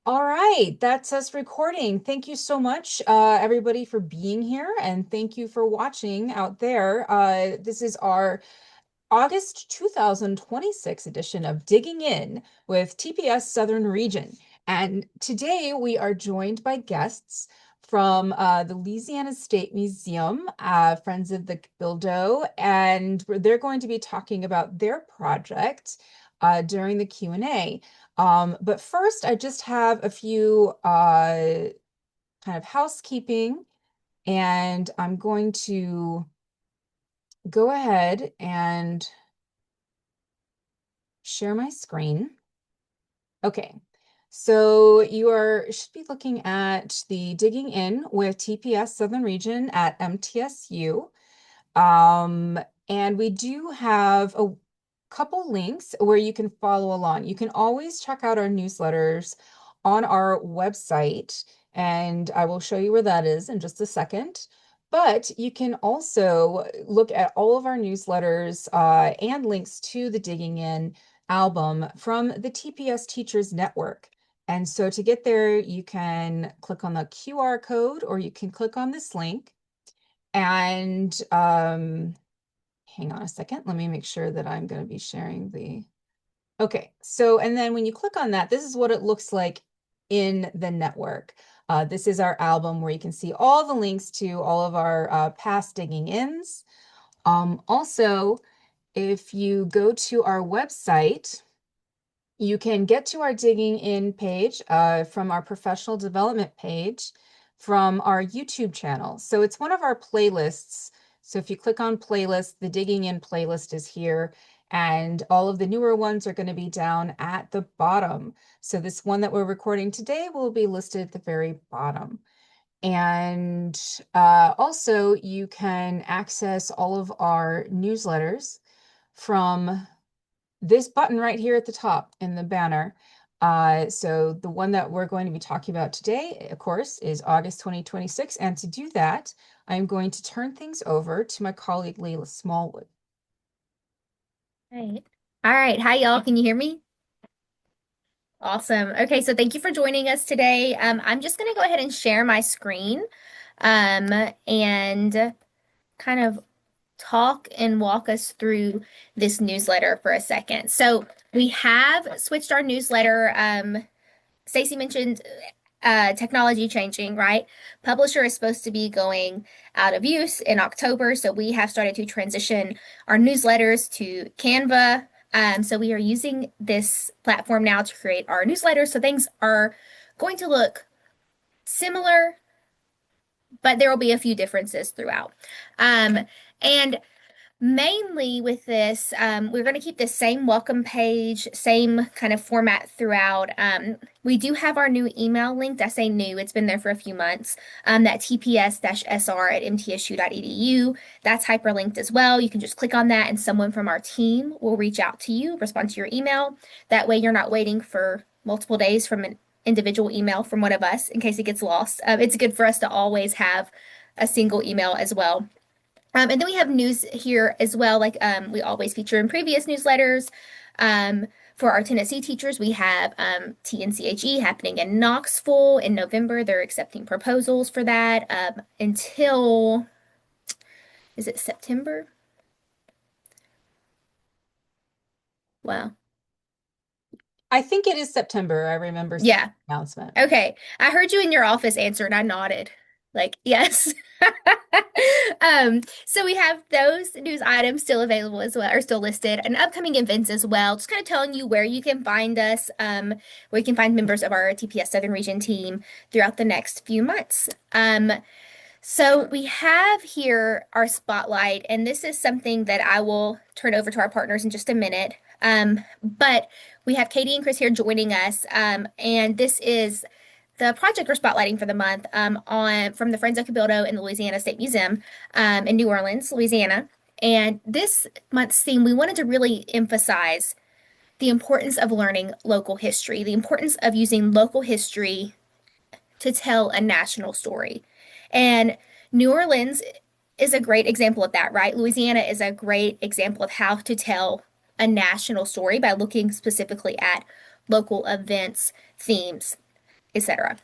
All right, that's us recording. Thank you so much, everybody, for being here, and thank you for watching out there. This is our August 2026 edition of Digging In with TPS Southern Region. And today we are joined by guests from the Louisiana State Museum, Friends of the Cabildo, and they're going to be talking about their project during the Q&A. But first, I just have a few kind of housekeeping, and I'm going to go ahead and share my screen. Okay, so should be looking at the Digging In with TPS Southern Region at MTSU. Um, and we do have a couple links where you can follow along. You can always check out our newsletters on our website, and I will show you where that is in just a second. But you can also look at all of our newsletters and links to the Digging In album from the TPS Teachers Network. And so to get there, you can click on the QR code or you can click on this link. And hang on a second. Let me make sure that I'm going to be sharing the. Okay, so and then when you click on that, this is what it looks like in the network. This is our album where you can see all the links to all of our past digging ins. Also, if you go to our website, you can get to our digging in page from our professional development page from our YouTube channel. So it's one of our playlists. So if you click on playlist, the digging in playlist is here, and all of the newer ones are going to be down at the bottom. So this one that we're recording today will be listed at the very bottom. And also you can access all of our newsletters from this button right here at the top in the banner. So the one that we're going to be talking about today, of course, is August 2026. And to do that, I'm going to turn things over to my colleague, Leila Smallwood. Right. All right. Hi, y'all. Can you hear me? Awesome. Okay, so thank you for joining us today. I'm just going to go ahead and share my screen and kind of talk and walk us through this newsletter for a second. So we have switched our newsletter. Stacey mentioned technology changing, right? Publisher is supposed to be going out of use in October, so we have started to transition our newsletters to Canva. So we are using this platform now to create our newsletters. So things are going to look similar, but there will be a few differences throughout. And mainly with this, we're going to keep the same welcome page, same kind of format throughout. We do have our new email link. I say new, it's been there for a few months. That TPS-SR at mtsu.edu. That's hyperlinked as well. You can just click on that and someone from our team will reach out to you, respond to your email. That way you're not waiting for multiple days from an individual email from one of us in case it gets lost. It's good for us to always have a single email as well. And then we have news here as well, like we always feature in previous newsletters. For our Tennessee teachers, we have TNCHE happening in Knoxville in November. They're accepting proposals for that until, is it September? Wow. I think it is September. I remember seeing Yeah. the announcement. Okay. I heard you in your office answer and I nodded. Like, yes. So we have those news items still available as well, or still listed, and upcoming events as well. Just kind of telling you where you can find us, where you can find members of our TPS Southern Region team throughout the next few months. So we have here our spotlight, and this is something that I will turn over to our partners in just a minute. But we have Katie and Chris here joining us, and this is the project we're spotlighting for the month on from the Friends of Cabildo in the Louisiana State Museum in New Orleans, Louisiana. And this month's theme, we wanted to really emphasize the importance of learning local history, the importance of using local history to tell a national story. And New Orleans is a great example of that, right? Louisiana is a great example of how to tell a national story by looking specifically at local events, themes. etc.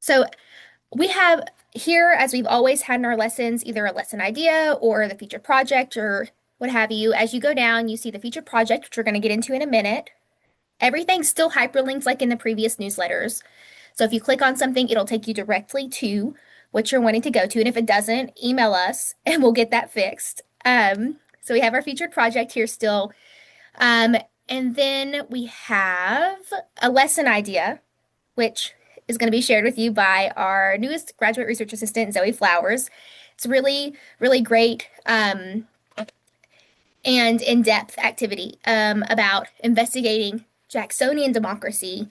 So we have here, as we've always had in our lessons, either a lesson idea or the featured project or what have you. As you go down, you see the featured project, which we're going to get into in a minute. Everything's still hyperlinked like in the previous newsletters. So if you click on something, it'll take you directly to what you're wanting to go to. And if it doesn't, email us and we'll get that fixed. So we have our featured project here still. Um, and then we have a lesson idea, which is going to be shared with you by our newest graduate research assistant, Zoe Flowers. It's really, really great and in-depth activity about investigating Jacksonian democracy,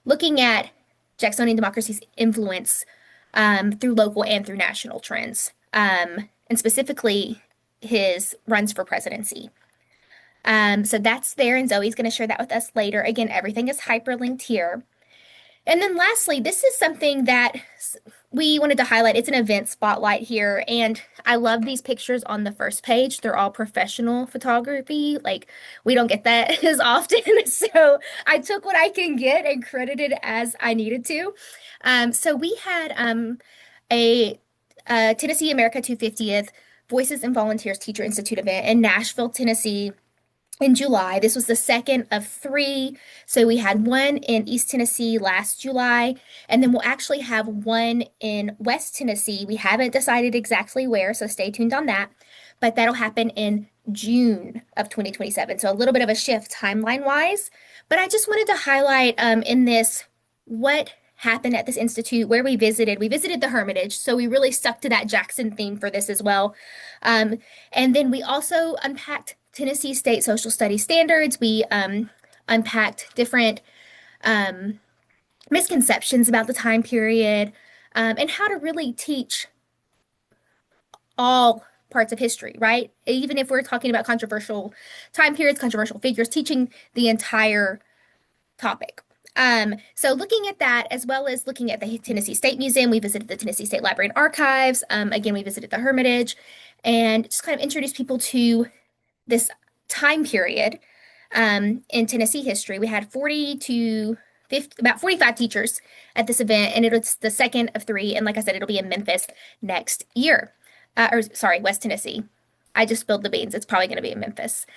looking at Jacksonian democracy's influence through local and through national trends, and specifically his runs for presidency. So that's there, and Zoe's going to share that with us later. Again, everything is hyperlinked here. And then lastly, this is something that we wanted to highlight. It's an event spotlight here, and I love these pictures on the first page. They're all professional photography. Like, we don't get that as often. So I took what I can get and credited as I needed to. So we had a Tennessee America 250th Voices and Volunteers Teacher Institute event in Nashville, Tennessee in July. This was the second of three. So we had one in East Tennessee last July, and then we'll actually have one in West Tennessee. We haven't decided exactly where, so stay tuned on that. But that'll happen in June of 2027. So a little bit of a shift timeline wise. But I just wanted to highlight in this what happened at this institute where we visited. We visited the Hermitage, so we really stuck to that Jackson theme for this as well. And then we also unpacked Tennessee State Social Studies standards. We unpacked different misconceptions about the time period and how to really teach all parts of history, right? Even if we're talking about controversial time periods, controversial figures, teaching the entire topic. So looking at that, as well as looking at the Tennessee State Museum, we visited the Tennessee State Library and Archives. Again, we visited the Hermitage and just kind of introduced people to this time period in Tennessee history. We had 40 to 50, about 45 teachers at this event, and it's the second of three. And like I said, it'll be in Memphis next year. Or sorry, West Tennessee. I just spilled the beans. It's probably going to be in Memphis.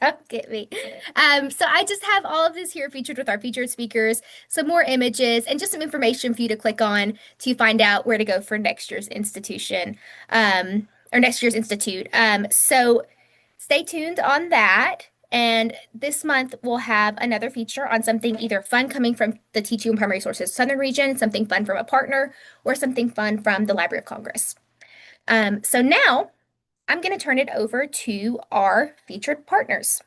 Don't get me. So I just have all of this here featured with our featured speakers, some more images, and just some information for you to click on to find out where to go for next year's institution, or next year's institute. So stay tuned on that. And this month we'll have another feature on something either fun coming from the Teaching and Primary Sources Southern Region, something fun from a partner, or something fun from the Library of Congress. So now I'm going to turn it over to our featured partners.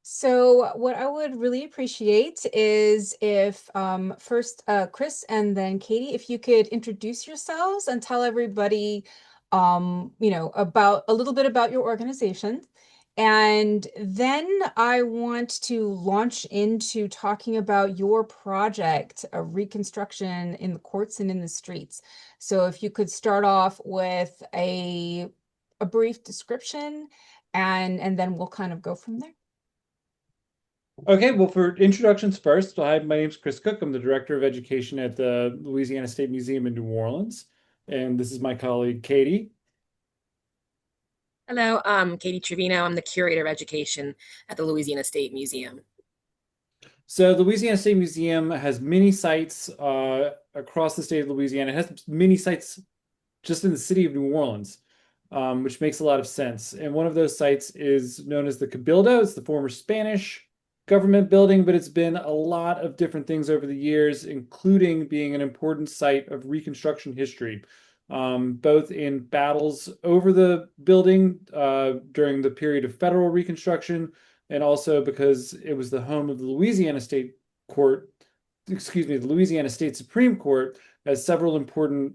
So what I would really appreciate is if first Chris and then Katie, if you could introduce yourselves and tell everybody about a little bit about your organization. And then I want to launch into talking about your project, a Reconstruction in the courts and in the streets. So if you could start off with a brief description and then we'll kind of go from there. Okay, well, for introductions first, hi, my name is Chris Cook. I'm the Director of Education at the Louisiana State Museum in New Orleans. And this is my colleague, Katie. Hello, I'm Katie Trevino. I'm the Curator of Education at the Louisiana State Museum. So the Louisiana State Museum has many sites across the state of Louisiana. It has many sites just in the city of New Orleans, which makes a lot of sense. And one of those sites is known as the Cabildo. It's the former Spanish government building, but it's been a lot of different things over the years, including being an important site of Reconstruction history, both in battles over the building during the period of federal Reconstruction, and also because it was the home of the Louisiana State the Louisiana State Supreme Court, as several important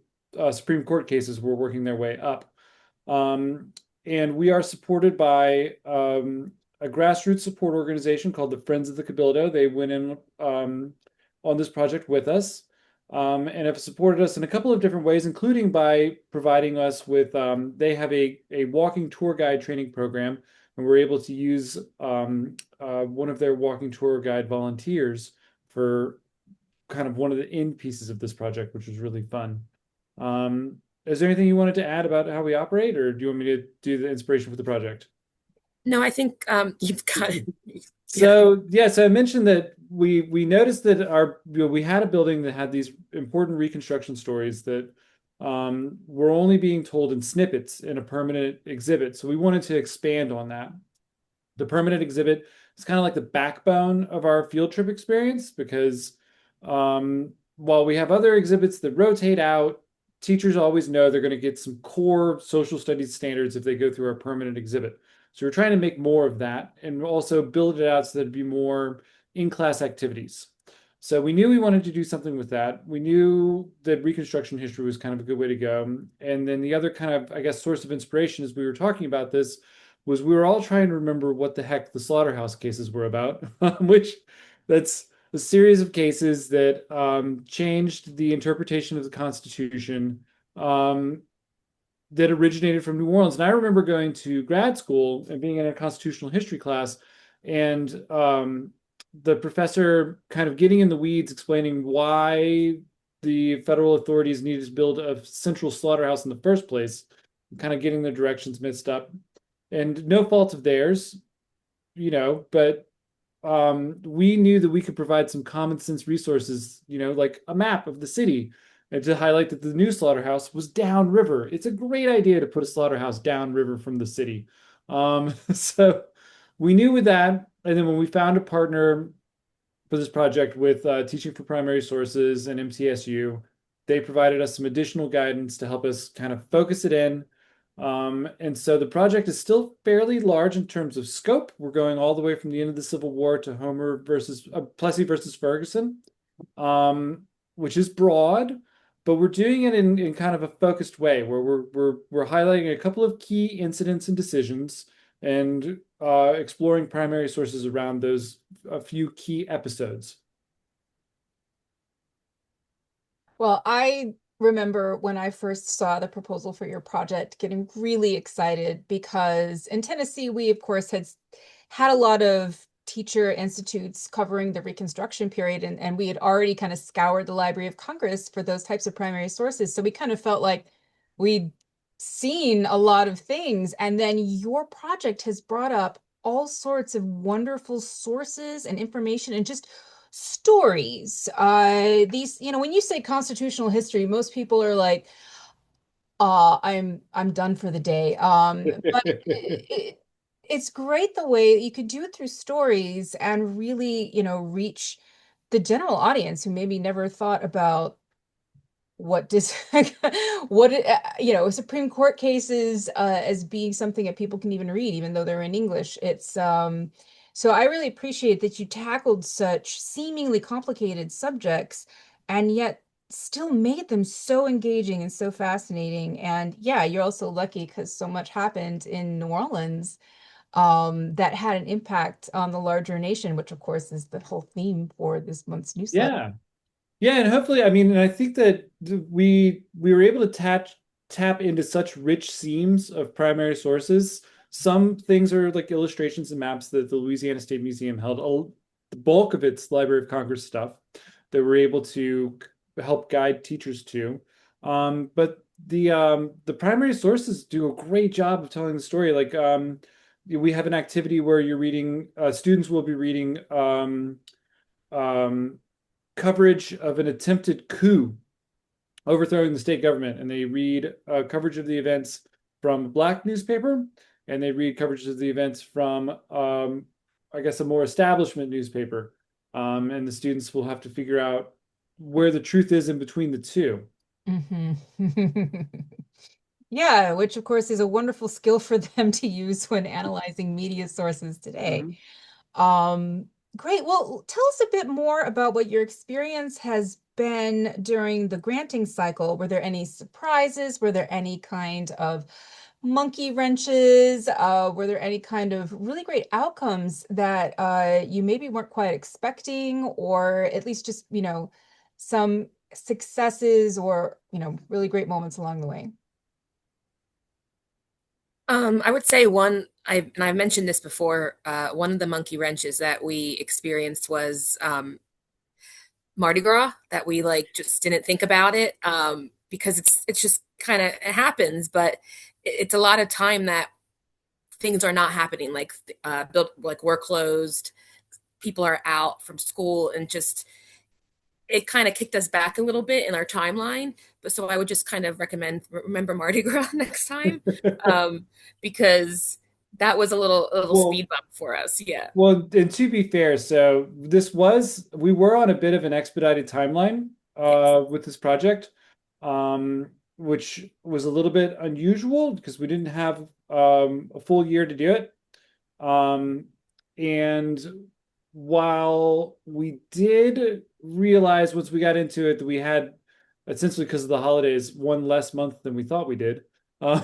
Supreme Court cases were working their way up. And we are supported by a grassroots support organization called the Friends of the Cabildo. They went in on this project with us and have supported us in a couple of different ways, including by providing us with, they have a walking tour guide training program, and we're able to use one of their walking tour guide volunteers for kind of one of the end pieces of this project, which was really fun. Is there anything you wanted to add about how we operate, or do you want me to do the inspiration for the project? No, I think you've got it. Yeah. So I mentioned that we noticed that we had a building that had these important Reconstruction stories that were only being told in snippets in a permanent exhibit. So we wanted to expand on that. The permanent exhibit is kind of like the backbone of our field trip experience because while we have other exhibits that rotate out, teachers always know they're going to get some core social studies standards if they go through our permanent exhibit. So we're trying to make more of that and also build it out so that it'd be more in-class activities. So we knew we wanted to do something with that. We knew that Reconstruction history was kind of a good way to go. And then the other kind of, I guess, source of inspiration as we were talking about this was we were all trying to remember what the heck the slaughterhouse cases were about, which that's a series of cases that changed the interpretation of the Constitution that originated from New Orleans. And I remember going to grad school and being in a constitutional history class, and the professor kind of getting in the weeds, explaining why the federal authorities needed to build a central slaughterhouse in the first place, kind of getting the directions mixed up. And no fault of theirs, but we knew that we could provide some common sense resources, like a map of the city, and to highlight that the new slaughterhouse was downriver. It's a great idea to put a slaughterhouse downriver from the city. So we knew with that, and then when we found a partner for this project with Teaching for Primary Sources and MTSU, they provided us some additional guidance to help us kind of focus it in. And so the project is still fairly large in terms of scope. We're going all the way from the end of the Civil War to Homer versus Plessy versus Ferguson, which is broad, but we're doing it in kind of a focused way where we're highlighting a couple of key incidents and decisions and exploring primary sources around those a few key episodes. Well, I remember when I first saw the proposal for your project getting really excited because in Tennessee, we of course had a lot of teacher institutes covering the Reconstruction period, and we had already kind of scoured the Library of Congress for those types of primary sources. So we kind of felt like we'd seen a lot of things. And then your project has brought up all sorts of wonderful sources and information and just stories. These, when you say constitutional history, most people are like, I'm done for the day. But it's great the way you could do it through stories and really, reach the general audience who maybe never thought about what does what Supreme Court cases as being something that people can even read, even though they're in English. It's so I really appreciate that you tackled such seemingly complicated subjects and yet still made them so engaging and so fascinating. And yeah, you're also lucky because so much happened in New Orleans that had an impact on the larger nation, which of course is the whole theme for this month's newsletter. Yeah. Yeah, and hopefully, I mean, and I think that we were able to tap into such rich seams of primary sources. Some things are like illustrations and maps that the Louisiana State Museum held. The bulk of its Library of Congress stuff that we're able to help guide teachers to. But the primary sources do a great job of telling the story. Like we have an activity where you're reading, students will be reading coverage of an attempted coup overthrowing the state government, and they read coverage of the events from a Black newspaper, and they read coverage of the events from I guess a more establishment newspaper, and the students will have to figure out where the truth is in between the two. Mm-hmm. Yeah, which of course is a wonderful skill for them to use when analyzing media sources today. Um, Great. Well, tell us a bit more about what your experience has been during the granting cycle. Were there any surprises? Were there any kind of monkey wrenches? Were there any kind of really great outcomes that you maybe weren't quite expecting, or at least just, some successes or, really great moments along the way? I would say and I've mentioned this before, one of the monkey wrenches that we experienced was Mardi Gras that we like just didn't think about it, because it's just kind of, it happens, but it's a lot of time that things are not happening, like built, like we're closed, people are out from school, and just it kind of kicked us back a little bit in our timeline. But so I would just kind of recommend remember Mardi Gras next time, because that was a little speed Well, bump for us. Yeah. well, and to be fair, so we were on a bit of an expedited timeline Yes. with this project, which was a little bit unusual because we didn't have a full year to do it. Um, and while we did realize once we got into it that we had, essentially because of the holidays, one less month than we thought we did, uh,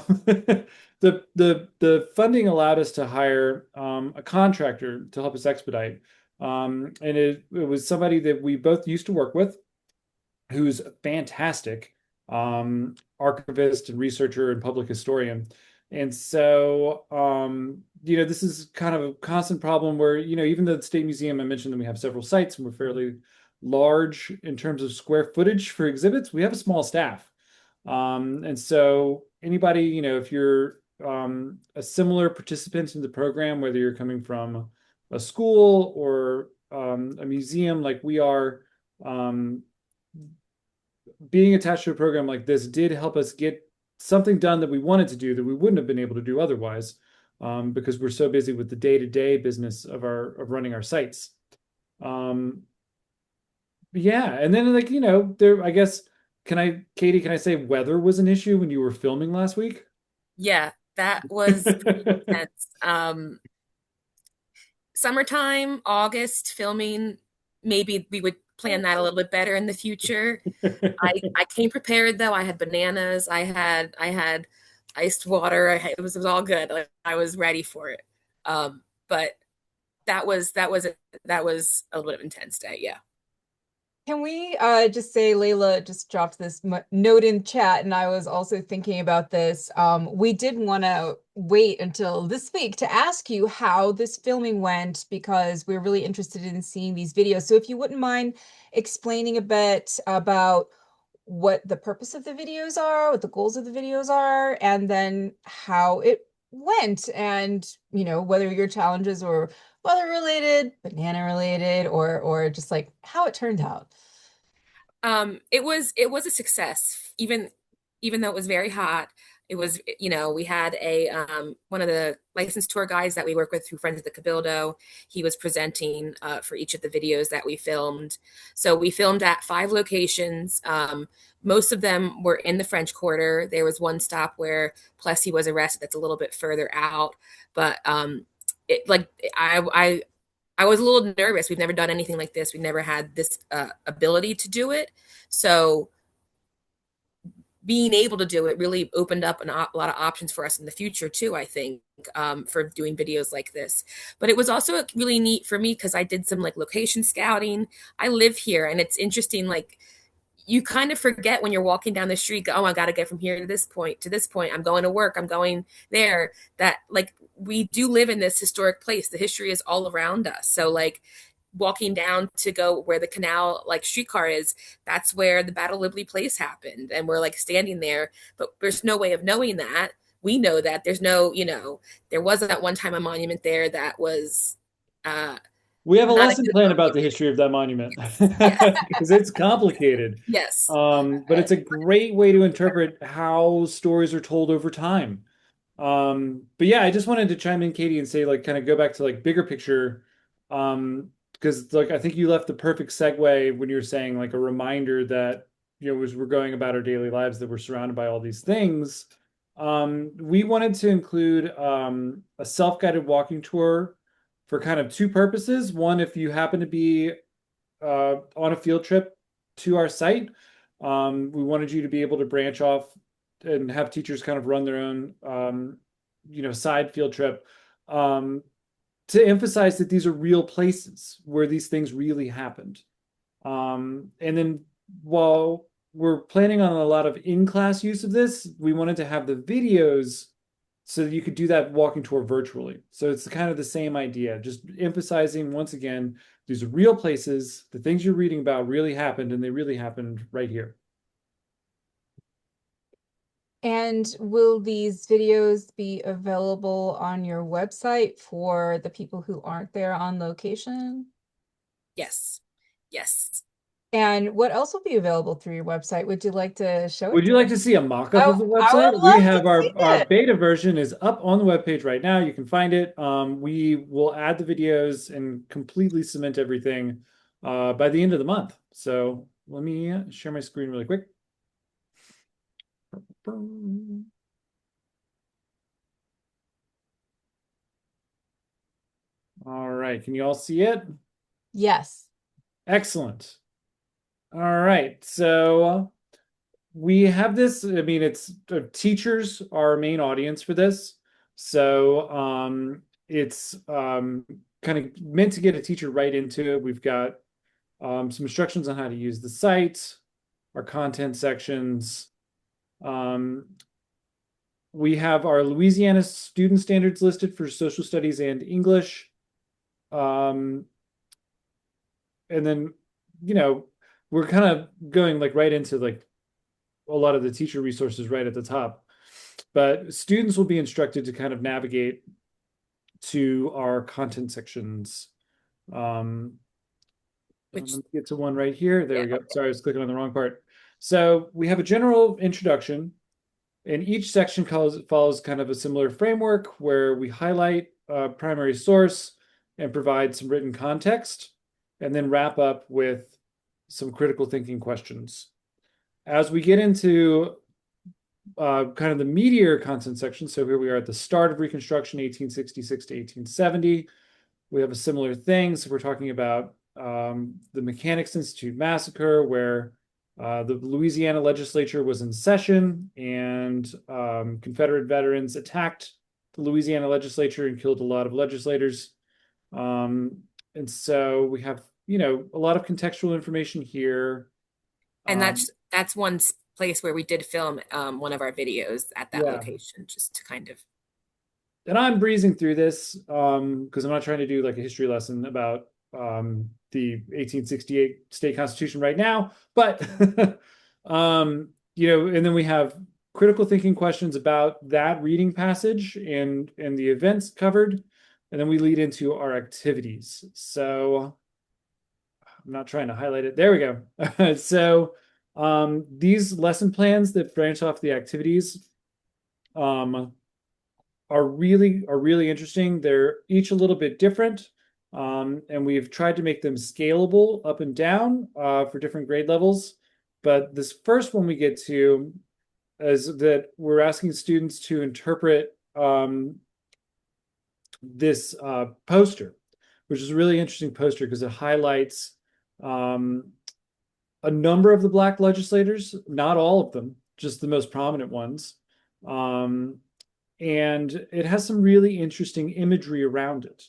the funding allowed us to hire a contractor to help us expedite. And it was somebody that we both used to work with, who's fantastic, archivist and researcher and public historian. And so, this is kind of a constant problem where, even the State Museum, I mentioned that we have several sites and we're fairly large in terms of square footage for exhibits. We have a small staff. And so anybody, if you're a similar participant in the program, whether you're coming from a school or a museum like we are, being attached to a program like this did help us get something done that we wanted to do that we wouldn't have been able to do otherwise, because we're so busy with the day-to-day business of running our sites. Yeah, and then there, I guess, Katie, can I say weather was an issue when you were filming last week? Yeah, that was pretty intense. Summertime, August filming, maybe we would plan that a little bit better in the future. I came prepared though. I had bananas. I had iced water. It was all good. Like, I was ready for it. But that was a little bit of intense day. Yeah. Can we just say Layla just dropped this note in chat, and I was also thinking about this. We did want to wait until this week to ask you how this filming went because we're really interested in seeing these videos. So if you wouldn't mind explaining a bit about what the purpose of the videos are, what the goals of the videos are, and then how it went, and whether your challenges were weather related, banana related, or just like how it turned out. It was a success, even though it was very hot. It was, we had a one of the licensed tour guides that we work with, through Friends of the Cabildo. He was presenting for each of the videos that we filmed. So we filmed at 5 locations. Most of them were in the French Quarter. There was one stop where Plessy was arrested. That's a little bit further out, but it like I was a little nervous. We've never done anything like this. We've never had this ability to do it. So being able to do it really opened up a lot of options for us in the future too, I think, for doing videos like this. But it was also really neat for me because I did some like location scouting. I live here, and it's interesting, like, you kind of forget when you're walking down the street, oh, I got to get from here to this point, to this point. I'm going to work. I'm going there. That, like, we do live in this historic place. The history is all around us. So, like, walking down to go where the canal, like, streetcar is, that's where the Battle of Liberty Place happened. And we're like standing there, but there's no way of knowing that. We know that there's no, there wasn't at one time a monument there that was uh, We have a not a lesson good plan about the monument. history of that monument Yeah. because it's complicated. Yes. But it's a great way to interpret how stories are told over time. But yeah, I just wanted to chime in, Katie, and say, like, kind of go back to like bigger picture. Because like I think you left the perfect segue when you were saying like a reminder that, as we're going about our daily lives, that we're surrounded by all these things. We wanted to include a self-guided walking tour for kind of 2 purposes. One, if you happen to be on a field trip to our site, we wanted you to be able to branch off and have teachers kind of run their own, side field trip, to emphasize that these are real places where these things really happened. And then while we're planning on a lot of in-class use of this, we wanted to have the videos so that you could do that walking tour virtually. So it's kind of the same idea, just emphasizing once again, these are real places. The things you're reading about really happened, and they really happened right here. And will these videos be available on your website for the people who aren't there on location? Yes. Yes. And what else will be available through your website? Would you like to show it Would to you like us? to see a mock-up of Oh, the I would website? We love to have see our it. beta version is up on the webpage right now. You can find it. We will add the videos and completely cement everything by the end of the month. So let me share my screen really quick. All right, can you all see it? Yes. Excellent. All right, so we have this. I mean, it's teachers are our main audience for this. So it's kind of meant to get a teacher right into it. We've got some instructions on how to use the site, our content sections. We have our Louisiana student standards listed for social studies and English. And then, we're kind of going like right into like a lot of the teacher resources right at the top. But students will be instructed to kind of navigate to our content sections. Which, Let me get to one right here. There yeah. we go. Sorry, I was clicking on the wrong part. So we have a general introduction, and each section follows kind of a similar framework where we highlight a primary source and provide some written context, and then wrap up with some critical thinking questions. As we get into kind of the meatier content section, so here we are at the start of Reconstruction, 1866 to 1870. We have a similar thing. So we're talking about the Mechanics Institute massacre, where the Louisiana legislature was in session, and Confederate veterans attacked the Louisiana legislature and killed a lot of legislators. And so we have, a lot of contextual information here. And that's one place where we did film one of our videos at that Yeah. location, just to kind of. And I'm breezing through this because I'm not trying to do like a history lesson about the 1868 state constitution right now, but and then we have critical thinking questions about that reading passage and the events covered, and then we lead into our activities. So I'm not trying to highlight it. There we go. So these lesson plans that branch off the activities are really interesting. They're each a little bit different, and we've tried to make them scalable up and down for different grade levels. But this first one we get to is that we're asking students to interpret this poster, which is a really interesting poster because it highlights a number of the Black legislators, not all of them, just the most prominent ones. And it has some really interesting imagery around it.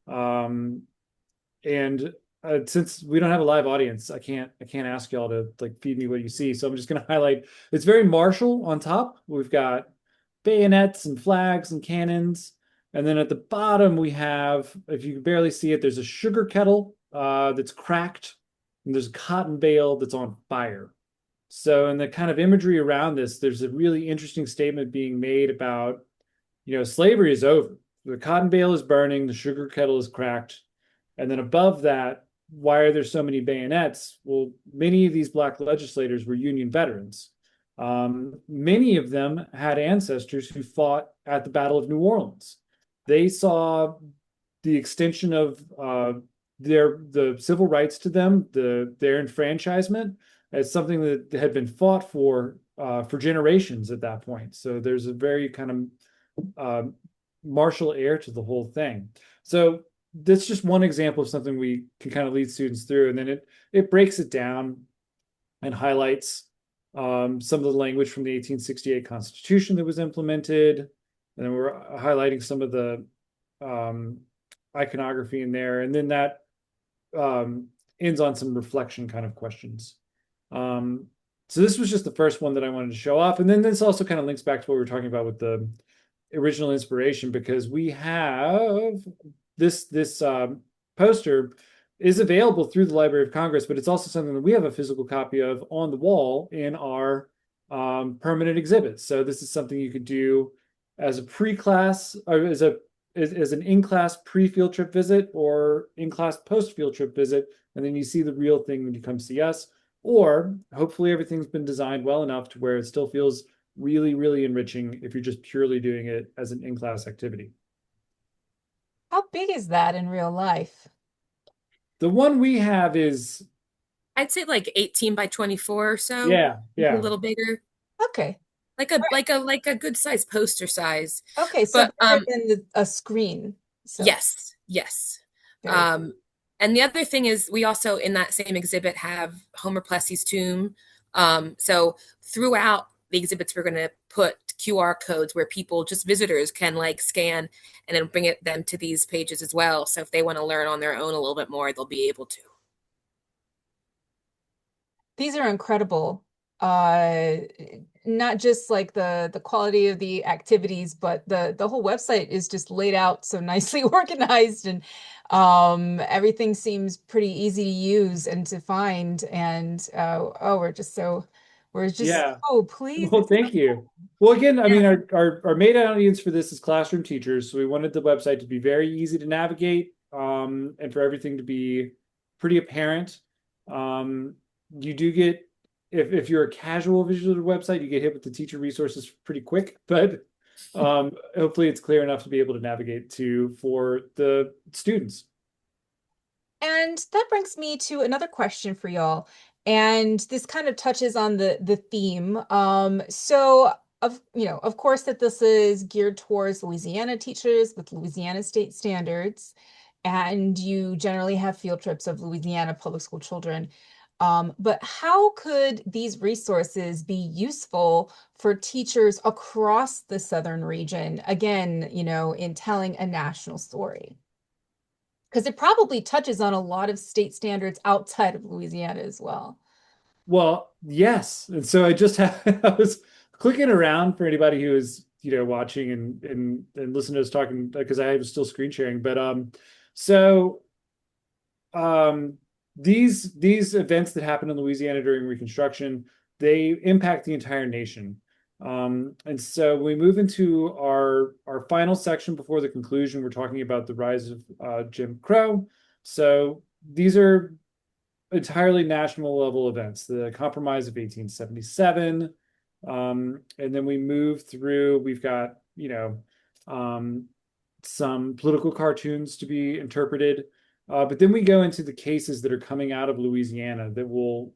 And since we don't have a live audience, I can't ask y'all to like feed me what you see. So I'm just going to highlight. It's very martial on top. We've got bayonets and flags and cannons, and then at the bottom we have, if you can barely see it, there's a sugar kettle that's cracked, and there's a cotton bale that's on fire. So in the kind of imagery around this, there's a really interesting statement being made about, slavery is over. The cotton bale is burning, the sugar kettle is cracked. And then above that, why are there so many bayonets? Well, many of these Black legislators were Union veterans. Many of them had ancestors who fought at the Battle of New Orleans. They saw the extension of the civil rights to them, their enfranchisement, as something that had been fought for generations at that point. So there's a very kind of martial air to the whole thing. So that's just one example of something we can kind of lead students through, and then it breaks it down and highlights some of the language from the 1868 Constitution that was implemented, and then we're highlighting some of the iconography in there, and then that ends on some reflection kind of questions. So this was just the first one that I wanted to show off, and then this also kind of links back to what we were talking about with the original inspiration, because we have this poster is available through the Library of Congress, but it's also something that we have a physical copy of on the wall in our permanent exhibits. So this is something you could do as a pre-class, or as an in-class pre-field trip visit, or in-class post-field trip visit, and then you see the real thing when you come see us. Or hopefully everything's been designed well enough to where it still feels really, really enriching if you're just purely doing it as an in-class activity. How big is that in real life? The one we have is, I'd say like 18 by 24 or so, yeah, maybe a yeah. little bigger, Okay. like a good size poster size. Okay, so But bigger than a screen. So yes, yes. very Um, and the other thing is we also in that same exhibit have Homer Plessy's tomb. So throughout the exhibits, we're going to put QR codes where people, just visitors, can like scan and then bring them to these pages as well. So if they want to learn on their own a little bit more, they'll be able to. These are incredible. Uh, Not just like the quality of the activities, but the whole website is just laid out so nicely organized, and everything seems pretty easy to use and to find. And oh, we're just Yeah. so pleased. Well, thank you. Well, again, I Yeah. mean, our main audience for this is classroom teachers, so we wanted the website to be very easy to navigate, and for everything to be pretty apparent. You do get, if you're a casual visitor to the website, you get hit with the teacher resources pretty quick, but hopefully it's clear enough to be able to navigate to for the students. And that brings me to another question for y'all. And this kind of touches on the theme. So of course that this is geared towards Louisiana teachers with Louisiana state standards, and you generally have field trips of Louisiana public school children. But how could these resources be useful for teachers across the Southern region, again, in telling a national story? Because it probably touches on a lot of state standards outside of Louisiana as well. Well, yes. And so I just have, I was clicking around for anybody who is, watching and listening to us talking, because I was still screen sharing. But so um these events that happen in Louisiana during Reconstruction, they impact the entire nation. And so we move into our final section before the conclusion. We're talking about the rise of Jim Crow. So these are entirely national level events, the Compromise of 1877. And then we move through, we've got, some political cartoons to be interpreted. But then we go into the cases that are coming out of Louisiana that will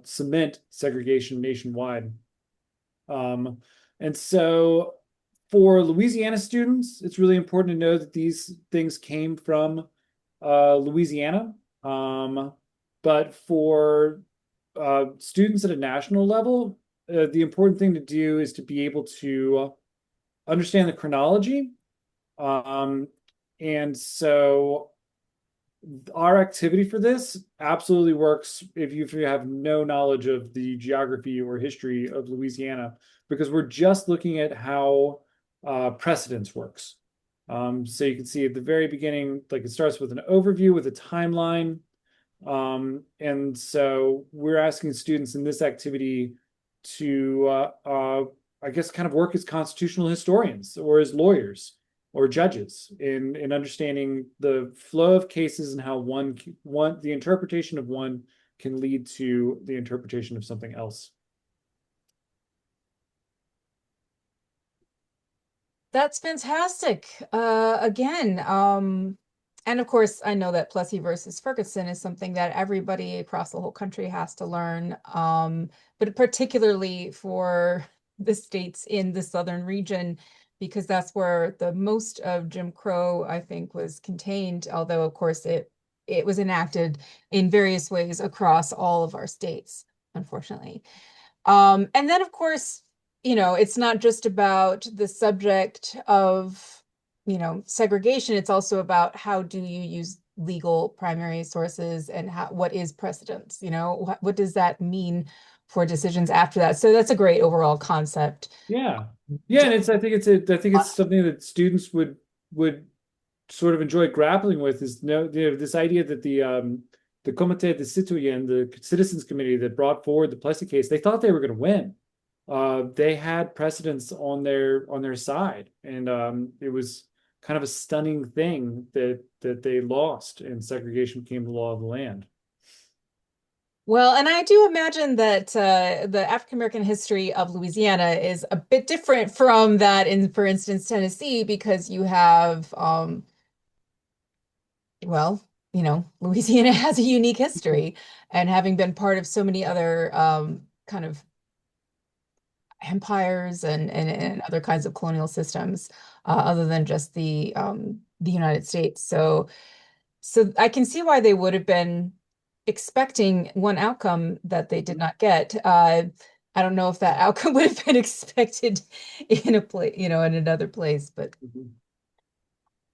cement segregation nationwide. And so for Louisiana students, it's really important to know that these things came from Louisiana. But for students at a national level, the important thing to do is to be able to understand the chronology. And so our activity for this absolutely works if you have no knowledge of the geography or history of Louisiana, because we're just looking at how precedence works. So you can see at the very beginning, like it starts with an overview with a timeline. And so we're asking students in this activity to, I guess, kind of work as constitutional historians or as lawyers or judges in understanding the flow of cases and how the interpretation of one can lead to the interpretation of something else. That's fantastic. Again, and of course, I know that Plessy versus Ferguson is something that everybody across the whole country has to learn, but particularly for the states in the Southern region, because that's where the most of Jim Crow, I think, was contained, although, of course, it was enacted in various ways across all of our states, unfortunately. And then, of course, it's not just about the subject of, segregation. It's also about how do you use legal primary sources and what is precedence? What does that mean for decisions after that. So that's a great overall concept. Yeah. Yeah, and I think it's something that students would sort of enjoy grappling with is this idea that the Comité de Citoyen, the Citizens Committee that brought forward the Plessy case, they thought they were going to win. They had precedents on their side, and it was kind of a stunning thing that they lost, and segregation became the law of the land. Well, and I do imagine that the African American history of Louisiana is a bit different from that in, for instance, Tennessee, because you have, well, Louisiana has a unique history, and having been part of so many other kind of empires and other kinds of colonial systems, other than just the United States. So I can see why they would have been expecting one outcome that they did not get. I don't know if that outcome would have been expected in a place, in another place, but Mhm.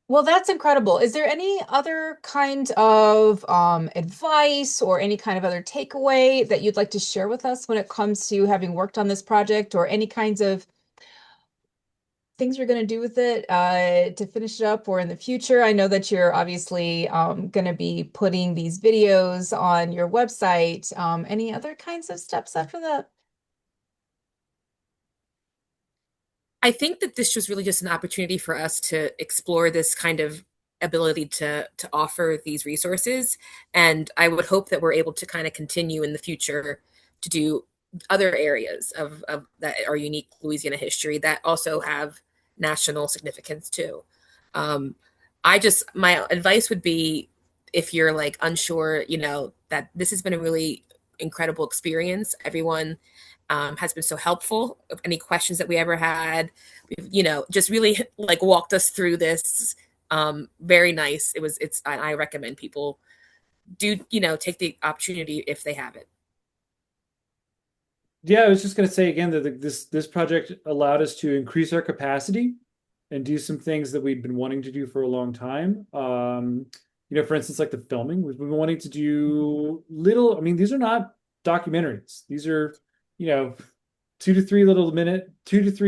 well, that's incredible. Is there any other kind of advice or any kind of other takeaway that you'd like to share with us when it comes to having worked on this project, or any kinds of things you're going to do with it to finish it up or in the future? I know that you're obviously going to be putting these videos on your website. Any other kinds of steps after that? I think that this was really just an opportunity for us to explore this kind of ability to offer these resources. And I would hope that we're able to kind of continue in the future to do other areas of that are unique Louisiana history that also have national significance too. Um, my advice would be, if you're like unsure, that this has been a really incredible experience. Everyone has been so helpful. Any questions that we ever had, just really like walked us through this. Very nice. I recommend people do, take the opportunity if they have it. Yeah, I was just going to say again that this project allowed us to increase our capacity and do some things that we'd been wanting to do for a long time. For instance, like the filming, we've been wanting to do little. I mean, these are not documentaries. These are, you know, 2 to 3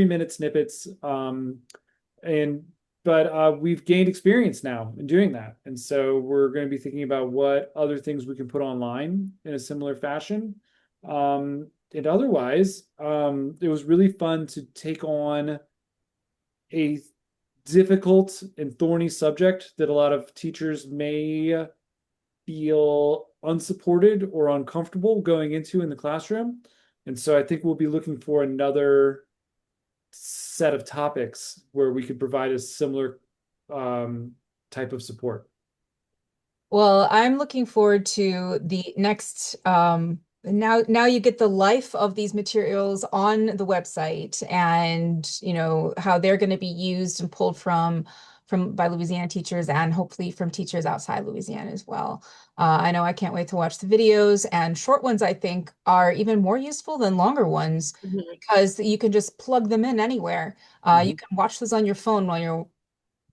minute snippets. And but we've gained experience now in doing that, and so we're going to be thinking about what other things we can put online in a similar fashion. And otherwise, it was really fun to take on a difficult and thorny subject that a lot of teachers may feel unsupported or uncomfortable going into in the classroom. And so I think we'll be looking for another set of topics where we could provide a similar type of support. Well, I'm looking forward to the next now you get the life of these materials on the website, and how they're going to be used and pulled from by Louisiana teachers, and hopefully from teachers outside Louisiana as well. I know I can't wait to watch the videos, and short ones I think are even more useful than longer ones Mhm. because you can just plug them in anywhere. You Mhm. can watch those on your phone while you're,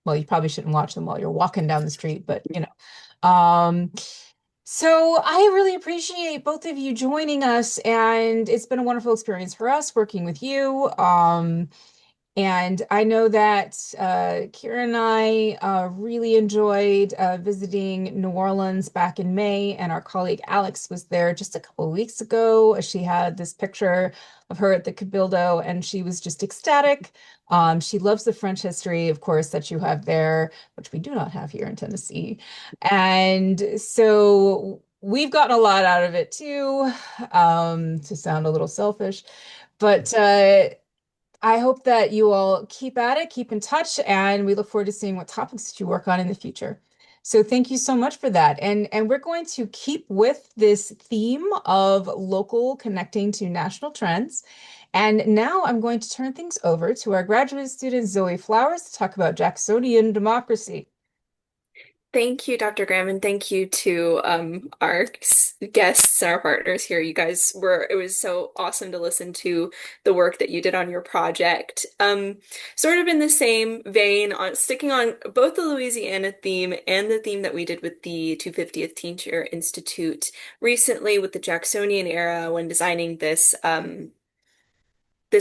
well, you probably shouldn't watch them while you're walking down the street, but um, so I really appreciate both of you joining us, and it's been a wonderful experience for us working with you. And I know that Kira and I really enjoyed visiting New Orleans back in May, and our colleague Alex was there just a couple of weeks ago. She had this picture of her at the Cabildo, and she was just ecstatic. She loves the French history, of course, that you have there, which we do not have here in Tennessee. And so we've gotten a lot out of it too, to sound a little selfish. But I hope that you all keep at it, keep in touch, and we look forward to seeing what topics that you work on in the future. So thank you so much for that. And we're going to keep with this theme of local connecting to national trends. And now I'm going to turn things over to our graduate student Zoe Flowers to talk about Jacksonian democracy. Thank you, Dr. Graham, and thank you to our guests and our partners here. It was so awesome to listen to the work that you did on your project. Sort of in the same vein, on sticking on both the Louisiana theme and the theme that we did with the 250th Teacher Institute recently with the Jacksonian era when designing this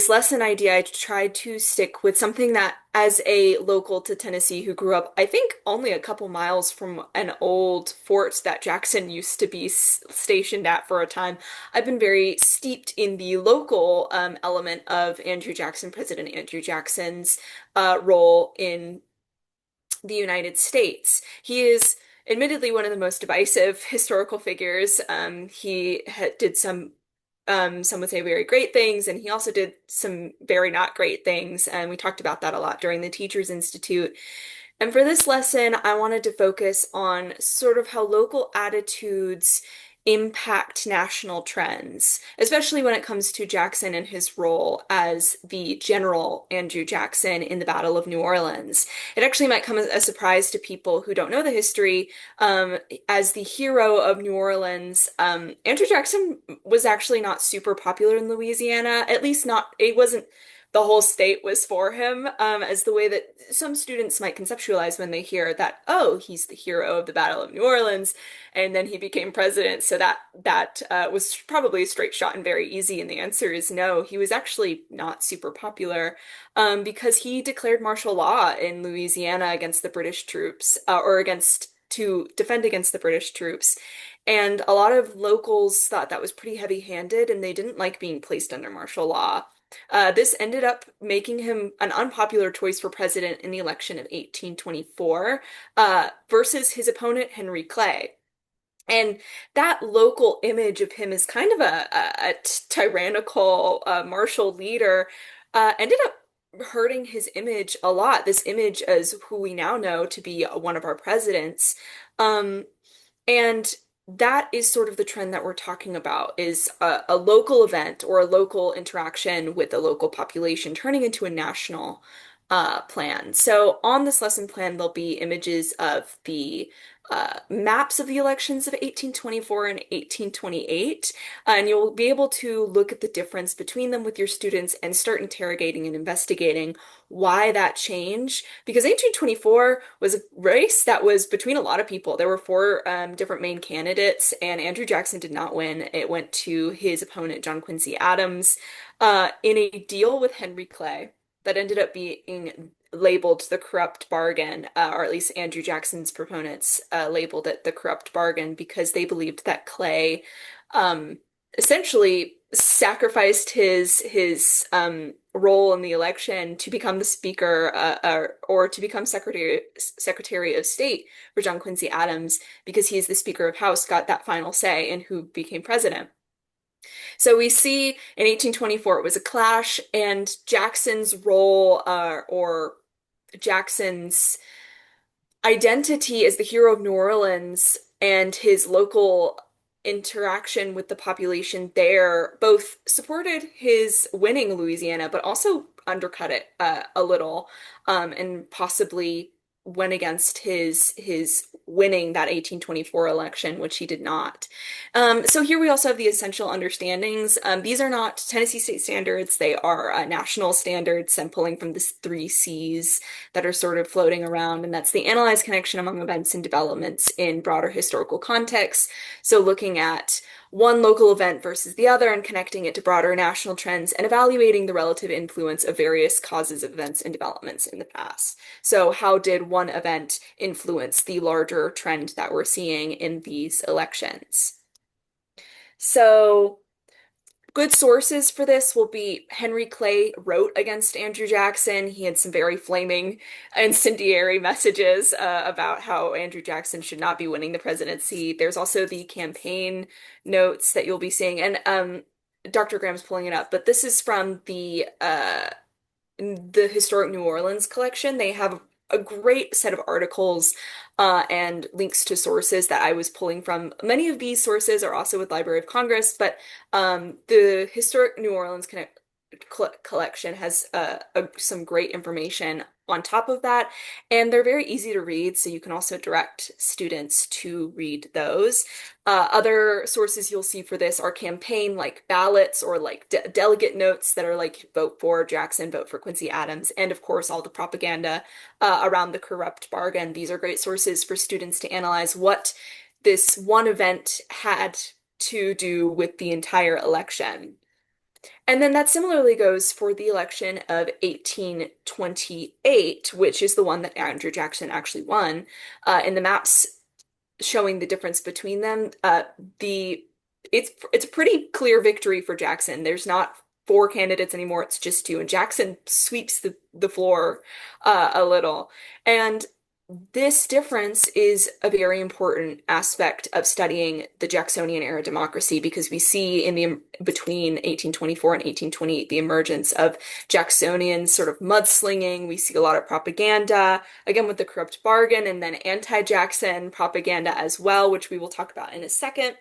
lesson idea, I tried to stick with something that, as a local to Tennessee who grew up, I think, only a couple miles from an old fort that Jackson used to be stationed at for a time, I've been very steeped in the local element of President Andrew Jackson's role in the United States. He is admittedly one of the most divisive historical figures. He did some would say very great things, and he also did some very not great things. And we talked about that a lot during the Teachers Institute. And for this lesson, I wanted to focus on sort of how local attitudes impact national trends, especially when it comes to Jackson and his role as the General Andrew Jackson in the Battle of New Orleans. It actually might come as a surprise to people who don't know the history. As the hero of New Orleans, Andrew Jackson was actually not super popular in Louisiana, at least not, it wasn't the whole state was for him, as the way that some students might conceptualize when they hear that, oh, he's the hero of the Battle of New Orleans, and then he became president. So that was probably a straight shot and very easy. And the answer is no, he was actually not super popular, because he declared martial law in Louisiana against the British troops, or against to defend against the British troops. And a lot of locals thought that was pretty heavy-handed, and they didn't like being placed under martial law. This ended up making him an unpopular choice for president in the election of 1824, versus his opponent, Henry Clay. And that local image of him as kind of a tyrannical, martial leader, ended up hurting his image a lot. This image as who we now know to be one of our presidents. And that is sort of the trend that we're talking about, is a local event or a local interaction with the local population turning into a national plan. So on this lesson plan, there'll be images of the maps of the elections of 1824 and 1828, and you'll be able to look at the difference between them with your students and start interrogating and investigating why that change. Because 1824 was a race that was between a lot of people. There were four different main candidates, and Andrew Jackson did not win. It went to his opponent, John Quincy Adams, in a deal with Henry Clay that ended up being labeled the corrupt bargain, or at least Andrew Jackson's proponents labeled it the corrupt bargain, because they believed that Clay essentially sacrificed his role in the election to become the speaker, or to become Secretary of State for John Quincy Adams, because he's the Speaker of House, got that final say in who became president. So we see in 1824 it was a clash, and Jackson's role, or Jackson's identity as the hero of New Orleans and his local interaction with the population there both supported his winning Louisiana, but also undercut it a little, and possibly went against his winning that 1824 election, which he did not. So here we also have the essential understandings. These are not Tennessee state standards. They are national standards. I'm pulling from the three C's that are sort of floating around, and that's the analyze connection among events and developments in broader historical contexts. So looking at one local event versus the other and connecting it to broader national trends and evaluating the relative influence of various causes of events and developments in the past. So how did one event influence the larger trend that we're seeing in these elections? So good sources for this will be Henry Clay wrote against Andrew Jackson. He had some very flaming, incendiary messages about how Andrew Jackson should not be winning the presidency. There's also the campaign notes that you'll be seeing, and Dr. Graham's pulling it up, but this is from the Historic New Orleans collection. They have a great set of articles and links to sources that I was pulling from. Many of these sources are also with Library of Congress, but the Historic New Orleans collection has some great information on top of that. And they're very easy to read, so you can also direct students to read those. Other sources you'll see for this are campaign like ballots or like delegate notes that are like vote for Jackson, vote for Quincy Adams, and of course all the propaganda around the corrupt bargain. These are great sources for students to analyze what this one event had to do with the entire election. And then that similarly goes for the election of 1828, which is the one that Andrew Jackson actually won. In the maps showing the difference between them, the it's a pretty clear victory for Jackson. There's not four candidates anymore; it's just two, and Jackson sweeps the floor a little. And this difference is a very important aspect of studying the Jacksonian era democracy because we see in the between 1824 and 1828 the emergence of Jacksonian sort of mudslinging. We see a lot of propaganda, again with the corrupt bargain, and then anti-Jackson propaganda as well, which we will talk about in a second.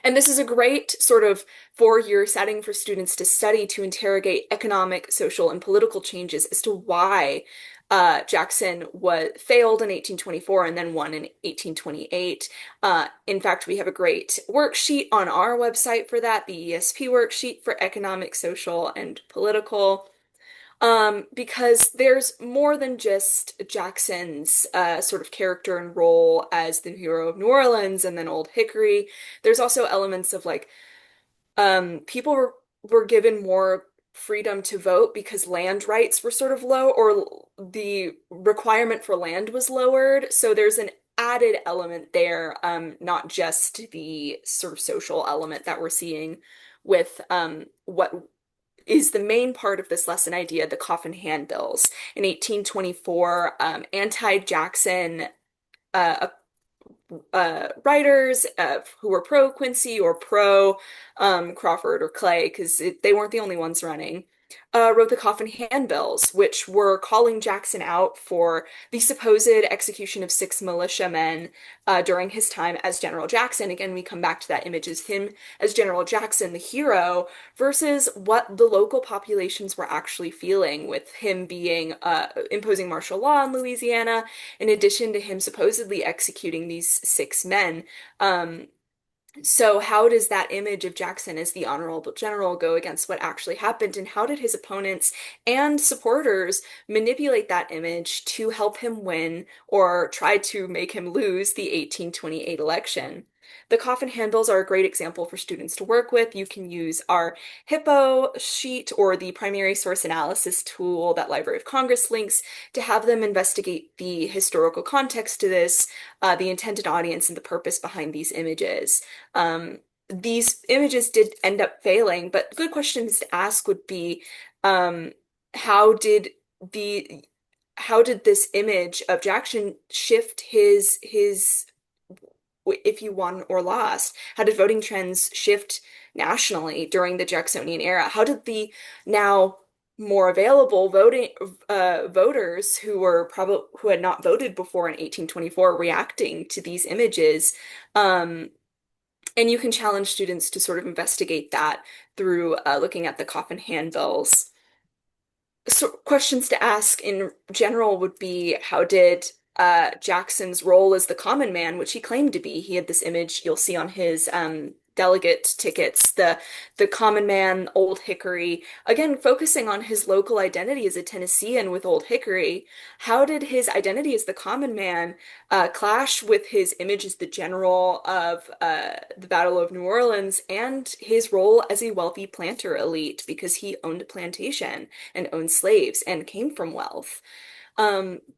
And this is a great sort of four-year setting for students to study to interrogate economic, social, and political changes as to why Jackson failed in 1824 and then won in 1828. In fact, we have a great worksheet on our website for that, the ESP worksheet for economic, social, and political. Because there's more than just Jackson's sort of character and role as the hero of New Orleans and then Old Hickory. There's also elements of like people were given more freedom to vote because land rights were sort of low, or the requirement for land was lowered. So there's an added element there, not just the sort of social element that we're seeing with what is the main part of this lesson idea, the coffin handbills. In 1824, anti-Jackson writers who were pro Quincy or pro Crawford or Clay, because they weren't the only ones running, wrote the coffin handbills, which were calling Jackson out for the supposed execution of six militiamen during his time as General Jackson. Again, we come back to that image as him as General Jackson, the hero, versus what the local populations were actually feeling, with him being imposing martial law in Louisiana, in addition to him supposedly executing these six men. So how does that image of Jackson as the honorable general go against what actually happened, and how did his opponents and supporters manipulate that image to help him win or try to make him lose the 1828 election? The coffin handbills are a great example for students to work with. You can use our HIPPO sheet or the primary source analysis tool that Library of Congress links to have them investigate the historical context to this, the intended audience, and the purpose behind these images. These images did end up failing, but good questions to ask would be, how did the how did this image of Jackson shift his if he won or lost? How did voting trends shift nationally during the Jacksonian era? How did the now more available voters who had not voted before in 1824 reacting to these images? And you can challenge students to sort of investigate that through looking at the coffin handbills. So questions to ask in general would be, how did Jackson's role as the common man, which he claimed to be? He had this image you'll see on his delegate tickets, the common man, Old Hickory, again focusing on his local identity as a Tennessean with Old Hickory. How did his identity as the common man clash with his image as the general of the Battle of New Orleans and his role as a wealthy planter elite, because he owned a plantation and owned slaves and came from wealth?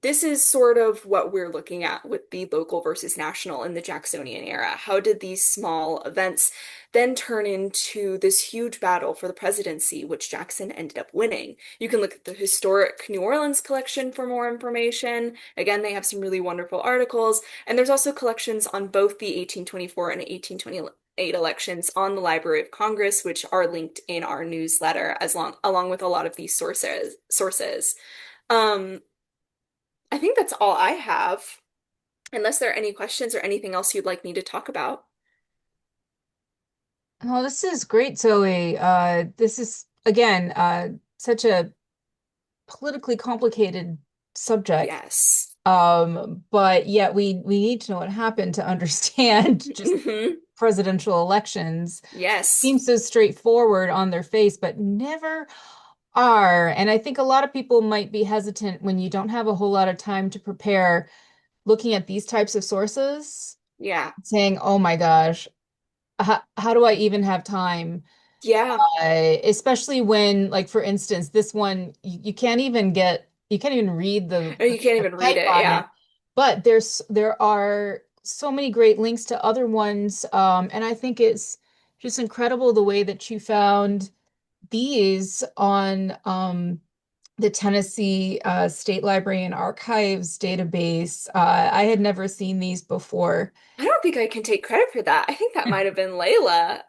This is sort of what we're looking at with the local versus national in the Jacksonian era. How did these small events then turn into this huge battle for the presidency, which Jackson ended up winning? You can look at the historic New Orleans collection for more information. Again, they have some really wonderful articles, and there's also collections on both the 1824 and 1828 elections on the Library of Congress, which are linked in our newsletter along with a lot of these sources. I think that's all I have, unless there are any questions or anything else you'd like me to talk about. Well, this is great, Zoe. This is again such a politically complicated subject. Yes. But yet we need to know what happened to understand just Hmm. presidential elections. Yes. Seems so straightforward on their face, but never are. And I think a lot of people might be hesitant when you don't have a whole lot of time to prepare, looking at these types of sources, Yeah. saying, "Oh my gosh, how do I even have time?" Yeah. Especially when, like, for instance, this one, you can't even read Or you can't the even read type it. on it. Yeah. But there are so many great links to other ones, and I think it's just incredible the way that you found these on the Tennessee State Library and Archives database. I had never seen these before. I don't think I can take credit for that. I think that might have been Layla.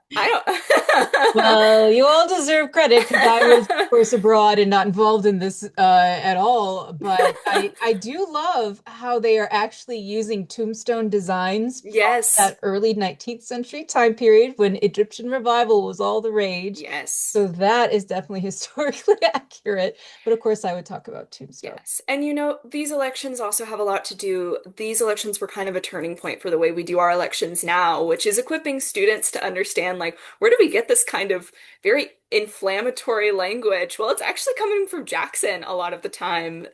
Well, you all deserve credit because I was, of I course, abroad and not involved in this at all. But I do love how they are actually using tombstone designs from Yes. that early 19th century time period when Egyptian revival was all the rage. Yes. So that is definitely historically accurate. But of course, I would talk about tombstone. Yes. And these elections also have a lot to do. These elections were kind of a turning point for the way we do our elections now, which is equipping students to understand, like, where do we get this kind of very inflammatory language? Well, it's actually coming from Jackson a lot of the time.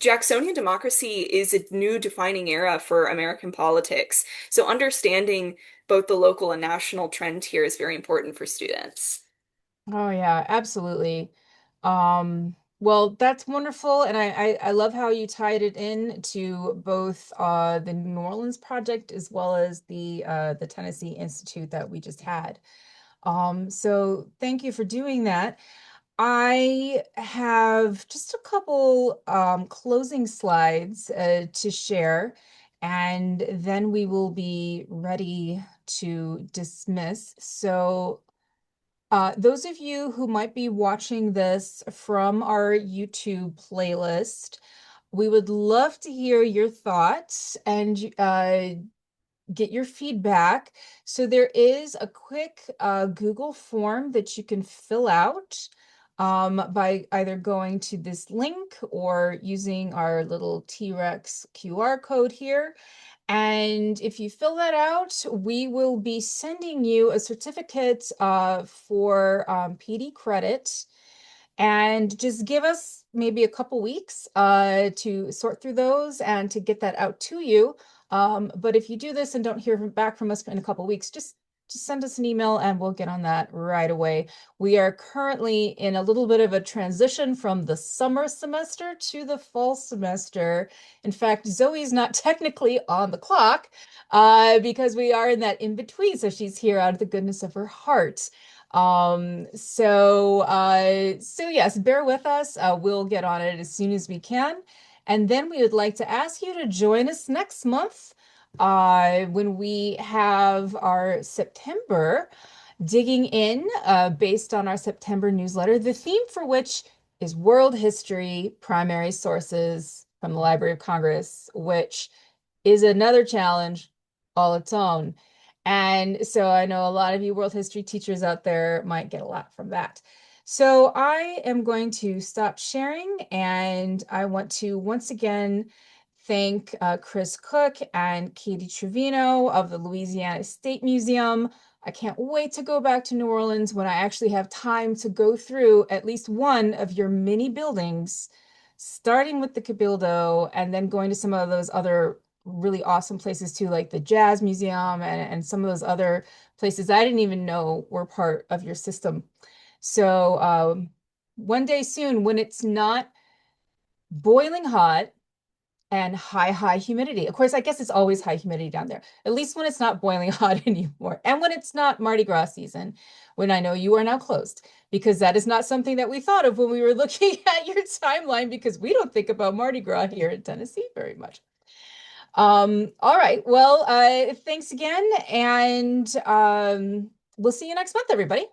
Jacksonian democracy is a new defining era for American politics. So understanding both the local and national trend here is very important for students. Oh yeah, absolutely. Well, that's wonderful, and I love how you tied it in to both the New Orleans project as well as the Tennessee Institute that we just had. So thank you for doing that. I have just a couple closing slides to share, and then we will be ready to dismiss. So those of you who might be watching this from our YouTube playlist, we would love to hear your thoughts and get your feedback. So there is a quick Google form that you can fill out by either going to this link or using our little T-Rex QR code here. And if you fill that out, we will be sending you a certificate for PD credit. And just give us maybe a couple weeks to sort through those and to get that out to you. But if you do this and don't hear back from us in a couple weeks, just send us an email and we'll get on that right away. We are currently in a little bit of a transition from the summer semester to the fall semester. In fact, Zoe's not technically on the clock because we are in that in between. So she's here out of the goodness of her heart. So yes, bear with us. We'll get on it as soon as we can. And then we would like to ask you to join us next month when we have our September digging in based on our September newsletter, the theme for which is World History Primary Sources from the Library of Congress, which is another challenge all its own. And so I know a lot of you world history teachers out there might get a lot from that. So I am going to stop sharing, and I want to once again thank Chris Cook and Katie Trevino of the Louisiana State Museum. I can't wait to go back to New Orleans when I actually have time to go through at least one of your mini buildings, starting with the Cabildo and then going to some of those other really awesome places too, like the Jazz Museum and some of those other places I didn't even know were part of your system. So one day soon, when it's not boiling hot and high humidity. Of course, I guess it's always high humidity down there, at least when it's not boiling hot anymore. And when it's not Mardi Gras season, when I know you are now closed, because that is not something that we thought of when we were looking at your timeline, because we don't think about Mardi Gras here in Tennessee very much. All right. Well, thanks again, and we'll see you next month, everybody.